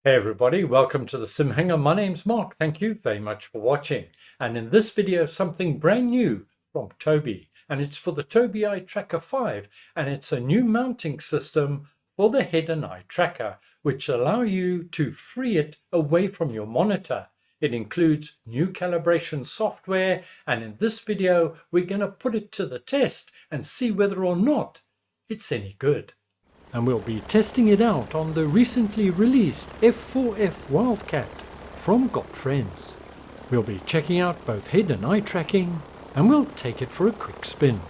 Hey everybody, welcome to the Sim Hanger. My name's Mark. Thank you very much for watching. And in this video, something brand new from Tobii. And it's for the Tobii Eye Tracker 5. And it's a new mounting system for the head and eye tracker, which allow you to free it away from your monitor. It includes new calibration software. And in this video, we're going to put it to the test and see whether or not it's any good. And we'll be testing it out on the recently released F4F Wildcat from Got Friends. We'll be checking out both head and eye tracking, and we'll take it for a quick spin.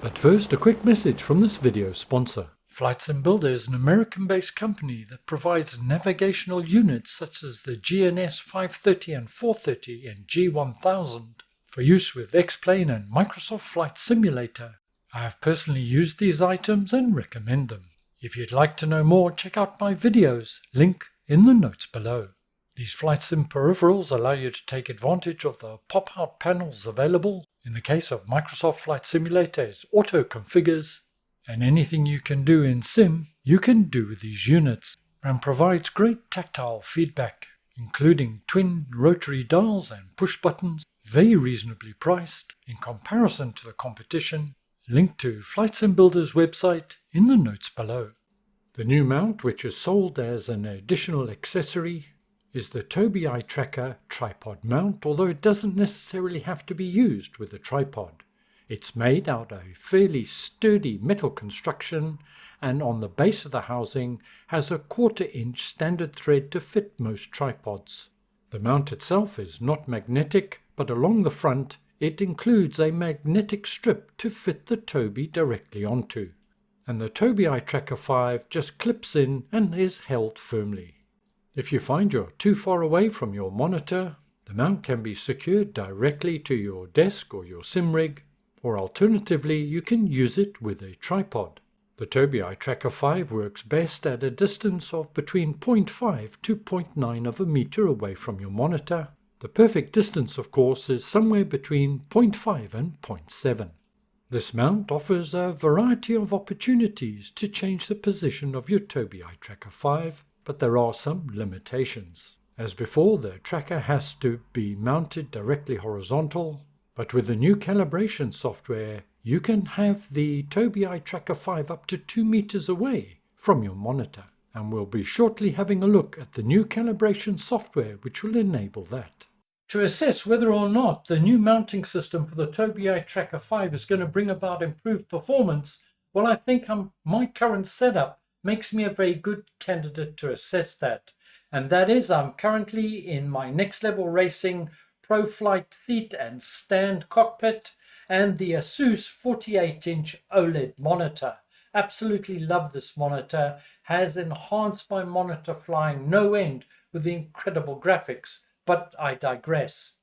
But first, a quick message from this video sponsor. Flight Sim Builder is an American-based company that provides navigational units such as the GNS 530 and 430 and G1000 for use with X-Plane and Microsoft Flight Simulator. I have personally used these items and recommend them. If you'd like to know more, check out my videos, link in the notes below. These Flight Sim peripherals allow you to take advantage of the pop-out panels available. In the case of Microsoft Flight Simulator, it's auto configures, and anything you can do in Sim, you can do with these units, and provides great tactile feedback, including twin rotary dials and push buttons, very reasonably priced in comparison to the competition. Link to Flight Sim Builder's website in the notes below. The new mount, which is sold as an additional accessory, is the Tobii Eye Tracker tripod mount, although it doesn't necessarily have to be used with a tripod. It's made out of a fairly sturdy metal construction, and on the base of the housing has a 1/4 inch standard thread to fit most tripods. The mount itself is not magnetic, but along the front it includes a magnetic strip to fit the Tobii directly onto. And the Tobii Eye Tracker 5 just clips in and is held firmly. If you find you're too far away from your monitor, the mount can be secured directly to your desk or your sim rig, or alternatively you can use it with a tripod. The Tobii Eye Tracker 5 works best at a distance of between 0.5 to 0.9 of a meter away from your monitor. The perfect distance, of course, is somewhere between 0.5 and 0.7. This mount offers a variety of opportunities to change the position of your Tobii Eye Tracker 5, but there are some limitations. As before, the tracker has to be mounted directly horizontal, but with the new calibration software, you can have the Tobii Eye Tracker 5 up to 2 meters away from your monitor. And we'll be shortly having a look at the new calibration software which will enable that. To assess whether or not the new mounting system for the Tobii Eye Tracker 5 is going to bring about improved performance, well, I think my current setup makes me a very good candidate to assess that. And that is, I'm currently in my Next Level Racing Pro Flight seat and stand cockpit and the Asus 48-inch OLED monitor. Absolutely love this monitor, has enhanced my monitor flying no end with the incredible graphics. But I digress.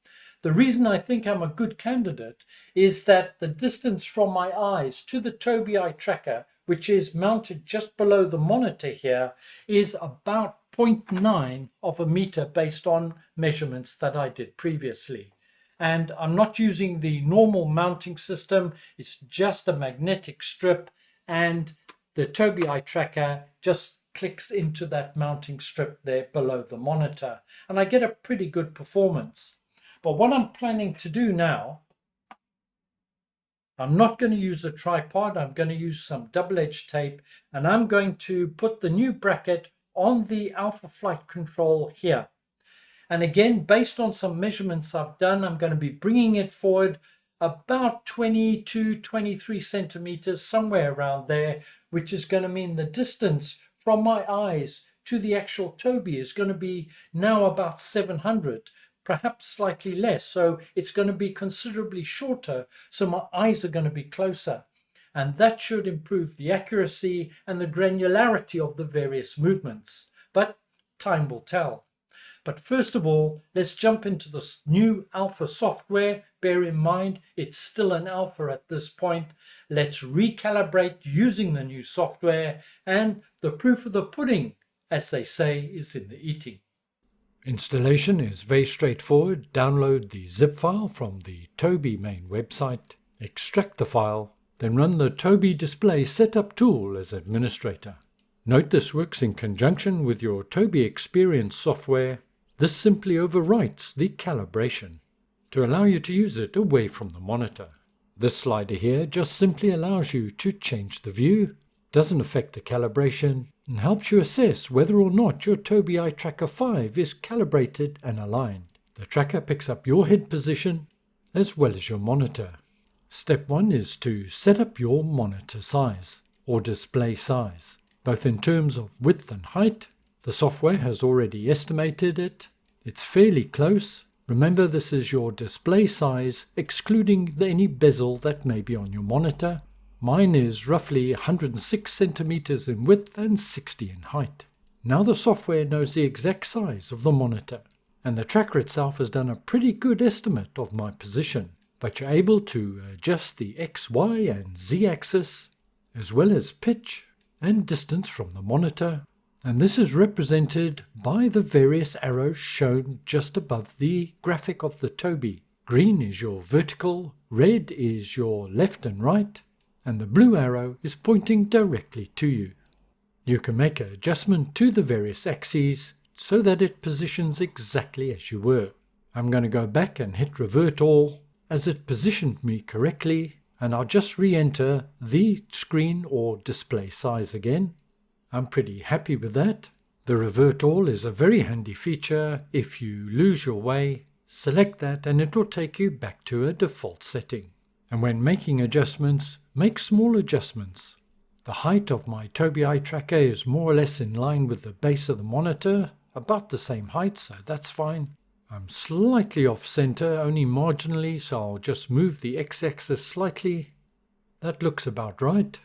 The reason I think I'm a good candidate is that the distance from my eyes to the Tobii Eye Tracker, which is mounted just below the monitor here, is about 0.9 of a meter based on measurements that I did previously. And I'm not using the normal mounting system, it's just a magnetic strip, and the Tobii Eye Tracker just clicks into that mounting strip there below the monitor, and I get a pretty good performance. But what I'm planning to do now, I'm not going to use a tripod, I'm going to use some double-edged tape, and I'm going to put the new bracket on the Alpha Flight control here. And again, based on some measurements I've done, I'm going to be bringing it forward about 20 to 23 centimeters, somewhere around there, which is going to mean the distance from my eyes to the actual Tobii is going to be now about 700, perhaps slightly less. So it's going to be considerably shorter, so my eyes are going to be closer. And that should improve the accuracy and the granularity of the various movements. But time will tell. But first of all, let's jump into this new alpha software. Bear in mind, it's still an alpha at this point. Let's recalibrate using the new software, and the proof of the pudding, as they say, is in the eating. Installation is very straightforward. Download the zip file from the Tobii main website, extract the file, then run the Tobii Display Setup tool as administrator. Note this works in conjunction with your Tobii Experience software. This simply overwrites the calibration to allow you to use it away from the monitor. This slider here just simply allows you to change the view, doesn't affect the calibration, and helps you assess whether or not your Tobii Eye Tracker 5 is calibrated and aligned. The tracker picks up your head position as well as your monitor. Step 1 is to set up your monitor size or display size, both in terms of width and height. The software has already estimated it. It's fairly close. Remember, this is your display size, excluding any bezel that may be on your monitor. Mine is roughly 106 centimeters in width and 60 in height. Now the software knows the exact size of the monitor, and the tracker itself has done a pretty good estimate of my position. But you're able to adjust the X, Y, and Z axis, as well as pitch and distance from the monitor. And this is represented by the various arrows shown just above the graphic of the Tobii. Green is your vertical, red is your left and right, and the blue arrow is pointing directly to you. You can make an adjustment to the various axes so that it positions exactly as you were. I'm going to go back and hit revert all, as it positioned me correctly, and I'll just re-enter the screen or display size again. I'm pretty happy with that. The revert all is a very handy feature. If you lose your way, select that and it will take you back to a default setting. And when making adjustments, make small adjustments. The height of my Tobii Eye Tracker is more or less in line with the base of the monitor, about the same height, so that's fine. I'm slightly off center, only marginally, so I'll just move the x-axis slightly. That looks about right.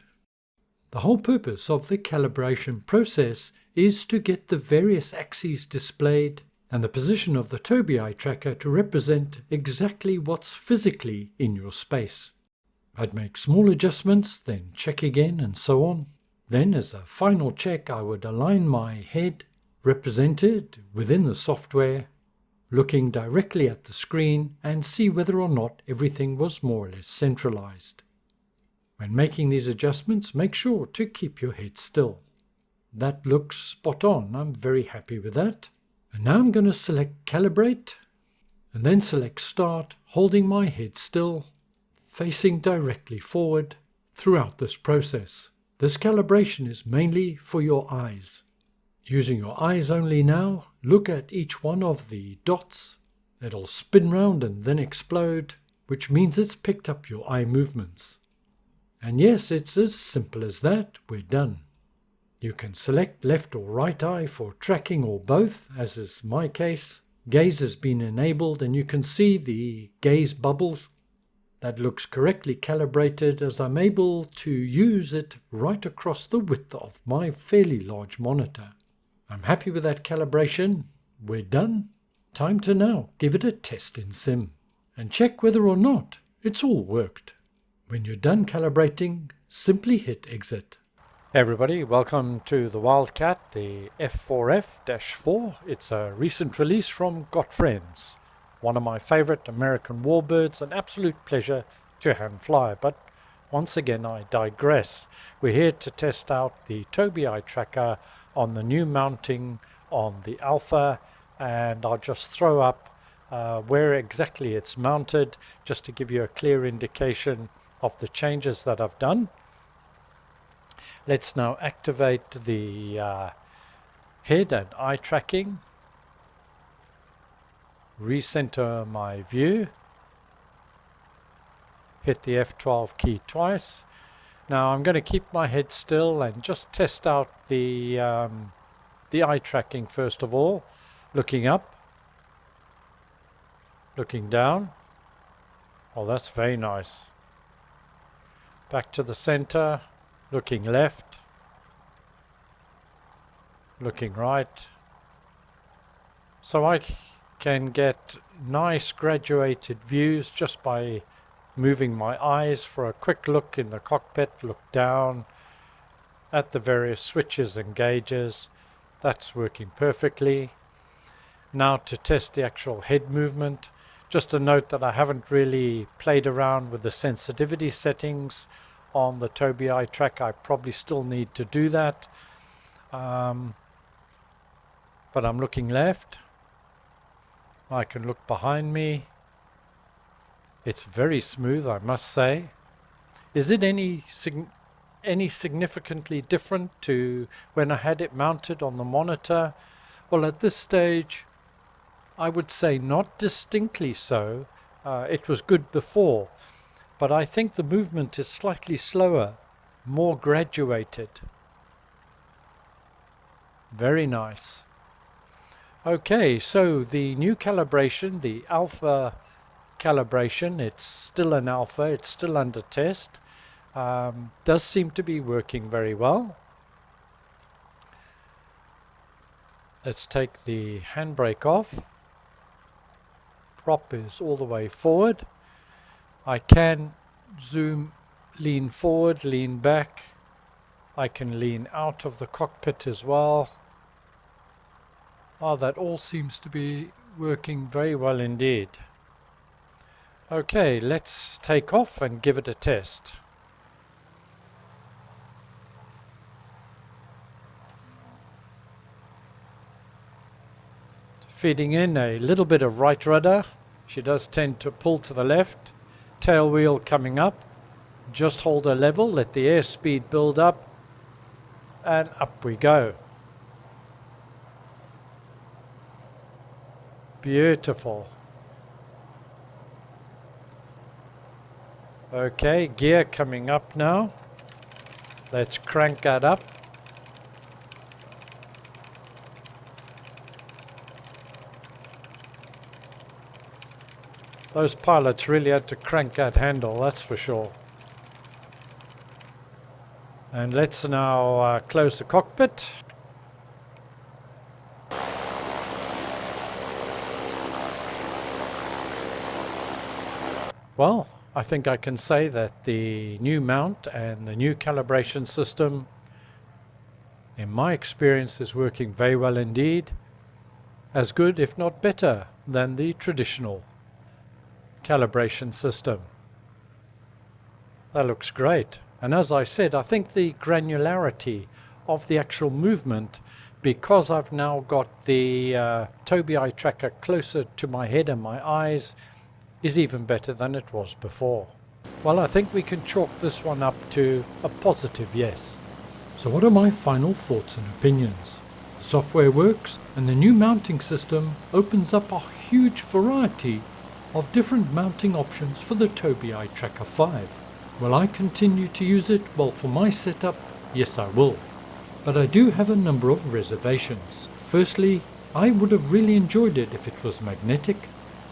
The whole purpose of the calibration process is to get the various axes displayed and the position of the Tobii Eye Tracker to represent exactly what's physically in your space. I'd make small adjustments, then check again, and so on. Then, as a final check, I would align my head, represented within the software, looking directly at the screen, and see whether or not everything was more or less centralized. When making these adjustments, make sure to keep your head still. That looks spot on. I'm very happy with that. And now I'm going to select Calibrate, and then select Start, holding my head still, facing directly forward throughout this process. This calibration is mainly for your eyes. Using your eyes only now, look at each one of the dots. It'll spin round and then explode, which means it's picked up your eye movements. And yes, it's as simple as that. We're done. You can select left or right eye for tracking or both, as is my case. Gaze has been enabled and you can see the gaze bubbles. That looks correctly calibrated, as I'm able to use it right across the width of my fairly large monitor. I'm happy with that calibration. We're done. Time to now give it a test in Sim and check whether or not it's all worked. When you're done calibrating, simply hit exit. Hey everybody, welcome to the Wildcat, the F4F-4. It's a recent release from Got Friends, one of my favorite American warbirds, an absolute pleasure to hand fly. But once again, I digress. We're here to test out the Tobii Eye Tracker on the new mounting on the Alpha, and I'll just throw up where exactly it's mounted, just to give you a clear indication of the changes that I've done. Let's now activate the head and eye tracking, recenter my view, hit the F12 key twice. Now I'm going to keep my head still and just test out the eye tracking first of all, looking up, looking down. Oh, that's very nice. Back to the center, looking left, looking right. So I can get nice graduated views just by moving my eyes for a quick look in the cockpit, look down at the various switches and gauges. That's working perfectly. Now to test the actual head movement. Just a note that I haven't really played around with the sensitivity settings on the Tobii Eye Tracker. I probably still need to do that. but I'm looking left. I can look behind me. It's very smooth, I must say. Is it any significantly different to when I had it mounted on the monitor? Well, at this stage, I would say not distinctly so. It was good before, but I think the movement is slightly slower, more graduated. Very nice. Okay, so the new calibration, the alpha calibration, it's still an alpha, it's still under test. Does seem to be working very well. Let's take the handbrake off. Prop is all the way forward. I can zoom, lean forward, lean back. I can lean out of the cockpit as well. Oh, that all seems to be working very well indeed. Okay, let's take off and give it a test. Feeding in a little bit of right rudder. She does tend to pull to the left. Tail wheel coming up. Just hold her level, let the airspeed build up, and up we go. Beautiful. Okay, gear coming up now. Let's crank that up. Those pilots really had to crank that handle, that's for sure. And let's now close the cockpit. Well, I think I can say that the new mount and the new calibration system, in my experience, is working very well indeed. As good, if not better, than the traditional calibration system. That looks great. And as I said, I think the granularity of the actual movement, because I've now got the Tobii eye tracker closer to my head and my eyes, is even better than it was before. Well, I think we can chalk this one up to a positive yes. So what are my final thoughts and opinions? The software works, and the new mounting system opens up a huge variety of different mounting options for the Tobii Eye Tracker 5. Will I continue to use it? Well, for my setup, yes I will. But I do have a number of reservations. Firstly, I would have really enjoyed it if it was magnetic.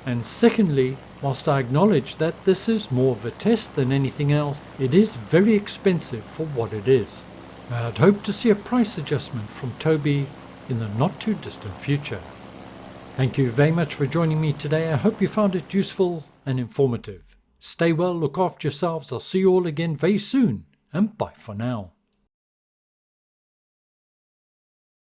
And secondly, whilst I acknowledge that this is more of a test than anything else, it is very expensive for what it is. I'd hope to see a price adjustment from Tobii in the not too distant future. Thank you very much for joining me today. I hope you found it useful and informative. Stay well, look after yourselves. I'll see you all again very soon, and bye for now.